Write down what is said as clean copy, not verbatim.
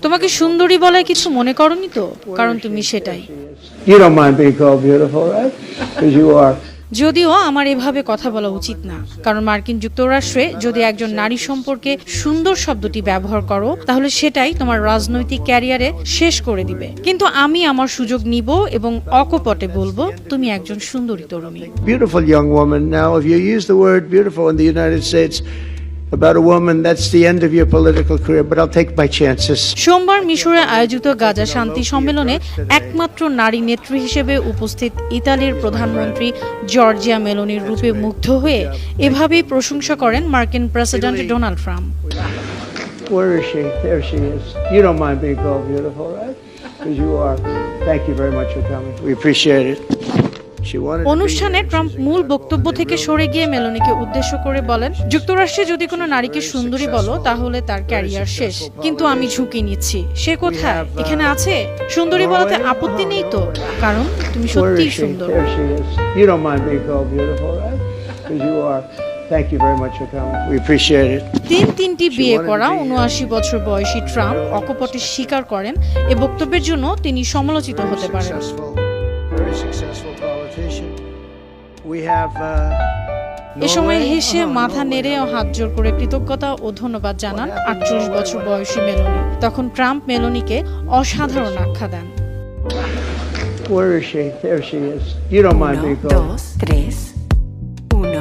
তোমাকে সুন্দরী বলায় কিছু মনে করনি তো, কারণ তুমি সেটাই। You don't mind being called beautiful, right? Because you are. যদিও আমার এভাবে কথা বলা উচিত না, কারণ মার্কিন যুক্তরাষ্ট্রে যদি একজন নারী সম্পর্কে সুন্দর শব্দটি ব্যবহার করো তাহলে সেটাই তোমার রাজনৈতিক ক্যারিয়ারে শেষ করে দিবে। কিন্তু আমি আমার সুযোগ নিব এবং অকপটে বলবো তুমি একজন সুন্দরী তরুণী। Beautiful young woman. Now, if you use the word beautiful in the United States about a woman, that's the end of your political career, but I'll take my chances. সোমবার মিশরে আয়োজিত গাজা শান্তি সম্মেলনে একমাত্র নারী নেত্রী হিসেবে উপস্থিত ইতালির প্রধানমন্ত্রী জর্জিয়া মেলোনির রূপে মুগ্ধ হয়ে এভাবেই প্রশংসা করেন মার্কিন president Donald Trump. Where is she? There she is. You don't mind being called beautiful, right? Because you are. Thank you very much for coming. We appreciate it. অনুষ্ঠানে ট্রাম্প মূল বক্তব্য থেকে সরে গিয়ে মেলোনিকে উদ্দেশ্য করে বলেন, যুক্তরাষ্ট্রে যদি কোনো নারীকে সুন্দরী বলো তাহলে তার ক্যারিয়ার শেষ, কিন্তু আমি ঝুঁকি নিচ্ছি। সে কোথায়? এখানে আছে। সুন্দরী বলাতে আপত্তি নেই তো, কারণ তুমি সত্যিই সুন্দর। You don't mind being called beautiful, right? Because you are. Thank you very much for coming. We appreciate it. তিনটি বিয়ে করা ৭৯ বছর বয়সী ট্রাম্প অকপটে স্বীকার করেন এ বক্তব্যের জন্য তিনি সমালোচিত হতে পারেন। এ সময় হেসে মাথা নেড়ে ও হাত জোড় করে কৃতজ্ঞতা ও ধন্যবাদ জানান ৪৮ বছর বয়সী মেলোনি। তখন ট্রাম্প মেলোনিকে অসাধারণ আখ্যা দেন। Where is she? There she is. You don't mind being called. 1, 2, 3. 1,